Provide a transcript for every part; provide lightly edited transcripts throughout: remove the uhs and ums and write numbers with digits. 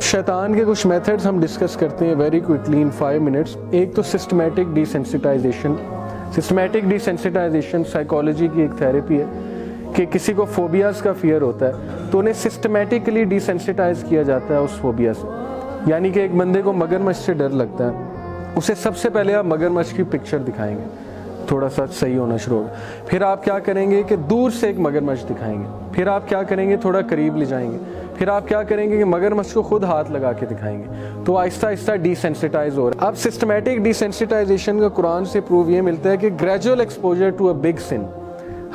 शैतान के कुछ मेथड्स हम डिस्कस करते हैं वेरी क्विकली इन 5 मिनट्स। एक तो systematic desensitization. Systematic desensitization psychology की एक थेरेपी है कि किसी को फोबियाज़ का फियर होता है तो उन्हें सिस्टमैटिकली डिसेंसिटाइज किया जाता है उस फोबिया से। यानी कि एक बंदे को मगरमच्छ से डर लगता है, उसे सबसे पहले आप मगरमच्छ की पिक्चर दिखाएंगे, थोड़ा सा सही होना शुरू होगा। फिर आप क्या करेंगे कि दूर से एक मगरमच्छ दिखाएंगे। फिर आप क्या करेंगे, थोड़ा करीब ले जाएंगे। फिर आप क्या करेंगे कि मगरमच्छ को खुद हाथ लगा के दिखाएंगे। तो आहिस्ता आहिस्ता डिसेंसिटाइज हो रहा है। अब सिस्टमैटिक डिसेंसिटाइजेशन का कुरान से प्रूव ये मिलता है कि gradual exposure to a big sin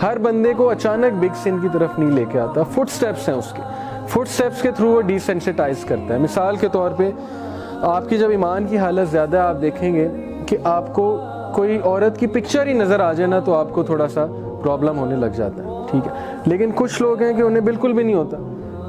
हर बंदे को अचानक बिग सिन की तरफ नहीं लेके आता। फुट स्टेप्स हैं उसके, फुट स्टेप्स के थ्रू वो डिसेंसिटाइज करता है। मिसाल के तौर पे आपकी जब ईमान की हालत ज़्यादा, आप देखेंगे कि आपको कोई औरत की पिक्चर ही नज़र आ जाए ना तो आपको थोड़ा सा प्रॉब्लम होने लग जाता है, ठीक है। लेकिन कुछ लोग हैं कि उन्हें बिल्कुल भी नहीं होता।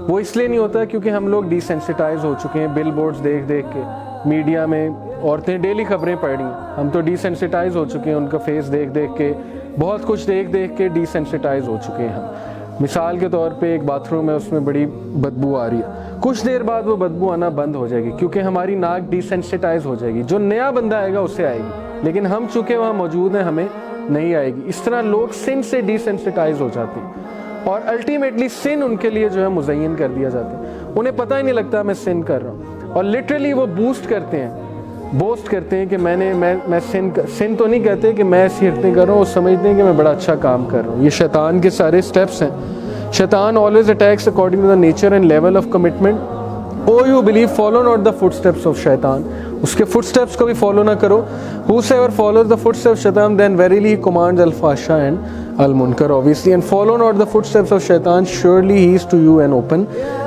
वो इसलिए नहीं होता क्योंकि हम लोग डिसेंसिटाइज हो चुके हैं। बिल बोर्ड्स देख देख के, मीडिया में औरतें डेली खबरें पढ़ रही हैं, हम तो डिसेंसिटाइज हो चुके हैं। उनका फेस देख देख के, बहुत कुछ देख देख के डिसेंसिटाइज हो चुके हैं हम। मिसाल के तौर पे एक बाथरूम है, उसमें बड़ी बदबू आ रही है, कुछ देर बाद वो बदबू आना बंद हो जाएगी क्योंकि हमारी नाक डिसेंसिटाइज हो जाएगी। जो नया बंदा आएगा उससे आएगी, लेकिन हम चूँकि वहाँ मौजूद हैं हमें नहीं आएगी। इस तरह लोग सिन से डिसेंसिटाइज हो जाते हैं और अल्टीमेटली सिन उनके लिए जो है मुज़य्यन कर दिया जाता है। उन्हें पता ही नहीं लगता मैं सिन कर रहा हूँ और लिटरली वो बोस्ट करते हैं कि मैं सिन तो नहीं कहते कि मैं ऐसी हरकतें कर रहा हूँ, वो समझते हैं कि मैं बड़ा अच्छा काम कर रहा हूँ। ये शैतान के सारे स्टेप्स हैं। शैतान always attacks according to the nature and level of commitment. O you believe follow not the footsteps of शैतान। उसके फुटस्टेप्स को भी फॉलो ना करो। Whosoever follows the footsteps of shaitan, then verily he commands al-fasha and al-munkar, obviously, and follow not the footsteps of shaitan, surely he is to you an open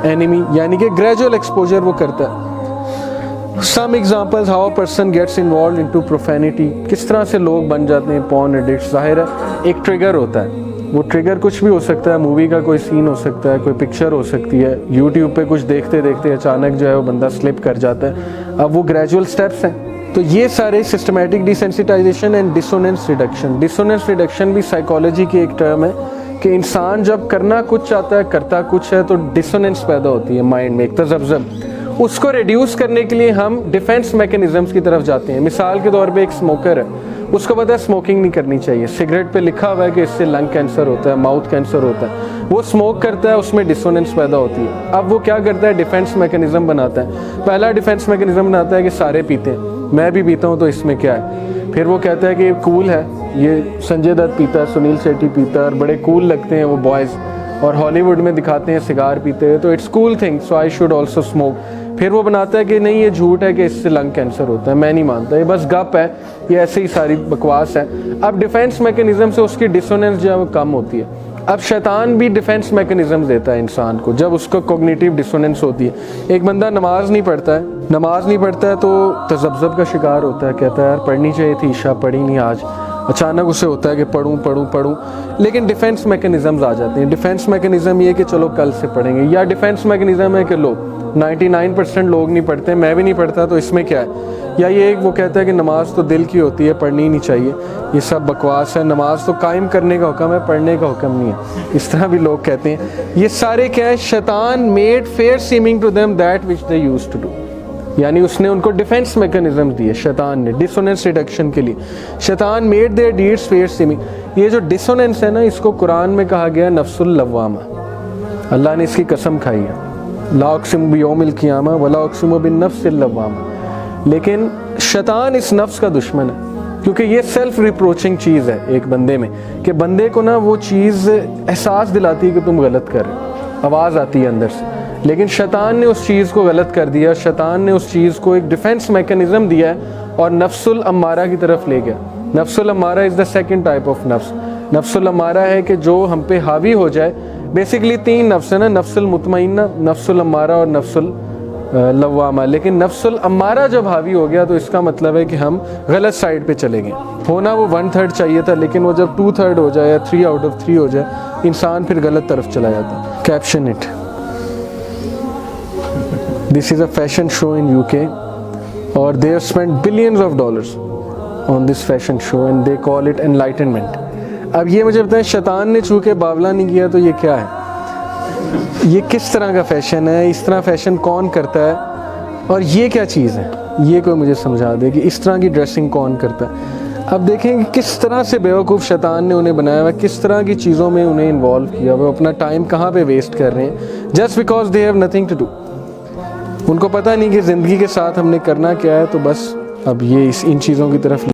enemy। यानी कि gradual exposure वो करता है। Some examples how a person gets involved into profanity, किस तरह से लोग बन जाते हैं porn addicts। जाहिर है एक ट्रिगर होता है, वो ट्रिगर कुछ भी हो सकता है, मूवी का कोई सीन हो सकता है, कोई पिक्चर हो सकती है, यूट्यूब पे कुछ देखते देखते अचानक जो है वो बंदा स्लिप कर जाता है। अब वो ग्रेजुअल स्टेप्स हैं। तो ये सारे systematic desensitization and dissonance reduction. Dissonance reduction भी साइकोलॉजी की एक टर्म है कि इंसान जब करना कुछ चाहता है, करता कुछ है, तो डिसोनेंस पैदा होती है माइंड में, एक तज़ब्ज़ब। उसको रिड्यूस करने के लिए हम डिफेंस मैकेनिज्म्स की तरफ जाते हैं। मिसाल के तौर पे एक स्मोकर है, उसको पता है स्मोकिंग नहीं करनी चाहिए, सिगरेट पे लिखा हुआ है कि इससे लंग कैंसर होता है, माउथ कैंसर होता है, वो स्मोक करता है, उसमें डिसोनेंस पैदा होती है। अब वो क्या करता है, डिफेंस मैकेनिज्म बनाता है। पहला डिफेंस मैकेनिज्म बनाता है कि सारे पीते हैं, मैं भी पीता हूँ तो इसमें क्या है। फिर वो कहता है कि कूल है, ये संजय दत्त पीता है, सुनील शेट्टी पीता है और बड़े कूल लगते हैं वो बॉयज़, और हॉलीवुड में दिखाते हैं सिगार पीते हैं, तो it's cool thing, so I should also smoke. फिर वो बनाता है कि नहीं ये झूठ है कि इससे लंग कैंसर होता है, मैं नहीं मानता, ये बस गप है, ये ऐसे ही सारी बकवास है। अब डिफेंस मैकेनिज्म से उसकी डिसोनेंस जो है वो कम होती है। अब शैतान भी डिफेंस मैकेनिज्म देता है इंसान को जब उसको कॉग्निटिव डिसोनेंस होती है। एक बंदा नमाज नहीं पढ़ता है तो तज़ब्ज़ब का शिकार होता है, कहता है यार पढ़नी चाहिए थी, ईशा पढ़ी नहीं आज। अचानक उसे होता है कि पढ़ूं, लेकिन डिफेंस मैकेनिज़म्स आ जाते हैं। डिफेंस मैकेनिज़्म ये कि चलो कल से पढ़ेंगे, या डिफेंस मैकेनिज़्म है कि लो 99% लोग नहीं पढ़ते, मैं भी नहीं पढ़ता तो इसमें क्या है। या ये एक वो कहता है कि नमाज तो दिल की होती है, पढ़नी नहीं चाहिए, ये सब बकवास है, नमाज तो कायम करने का हुक्म है, पढ़ने का हुक्म नहीं है। इस तरह भी लोग कहते हैं। ये सारे क्या है, शैतान made fair seeming to them that which they used to do. यानी उसने उनको डिफेंस मैकेनिज्म दिए शैतान ने डिसोनेंस रिडक्शन के लिए। शैतान made their deeds fair seeming. ये जो डिसोनेंस है ना, इसको कुरान में कहा गया नफ्सुल लव्वामा। अल्लाह ने इसकी कसम खाई है, ला उक़सिमु बियौमिल क़ियामा वला उक़सिमु बिन्नफ्सिल लव्वामा। लेकिन शैतान इस नफ्स का दुश्मन है क्योंकि ये सेल्फ रिप्रोचिंग चीज़ है एक बंदे में, कि बंदे को ना वो चीज़ एहसास दिलाती है कि तुम गलत कर रहे हो, आवाज़ आती है अंदर से। लेकिन शैतान ने उस चीज़ को गलत कर दिया, शैतान ने उस चीज़ को एक डिफेंस मैकेनिज्म दिया है और नफ्सुल अम्मारा की तरफ ले गया। नफ्सुल अम्मारा is the second type of नफ्स। नफ्सुल अम्मारा है कि जो हम पे हावी हो जाए। बेसिकली 3 नफ्स है ना, नफ्सुल मुतमइन्ना, नफ्सुल अम्मारा और नफ्सुल लव्वामा। लेकिन नफ्सुल अम्मारा जब हावी हो गया तो इसका मतलब है कि हम गलत साइड पे चले गए। होना वो 1/3 चाहिए था, लेकिन वो जब 2/3 हो जाए या 3 out of 3 हो जाए, इंसान फिर गलत तरफ चला जाता है। Caption it, this is a fashion show in UK और they have spent billions of dollars on this fashion show and they call it enlightenment। अब ये मुझे बताएं, शैतान ने चूँकि बावला नहीं किया तो ये क्या है, ये किस तरह का फैशन है, इस तरह फैशन कौन करता है। और ये क्या चीज़ है, ये कोई मुझे समझा दे कि इस तरह की ड्रेसिंग कौन करता है। अब देखें कि किस तरह से बेवकूफ़ शैतान ने उन्हें बनाया हुआ है, किस तरह की चीज़ों में उन्हें इन्वॉल्व किया हुआ, अपना टाइम कहाँ पे वेस्ट कर रहे हैं just because they have nothing to do. उनको पता नहीं कि ज़िंदगी के साथ हमने करना क्या है, तो बस अब ये इन चीज़ों की तरफ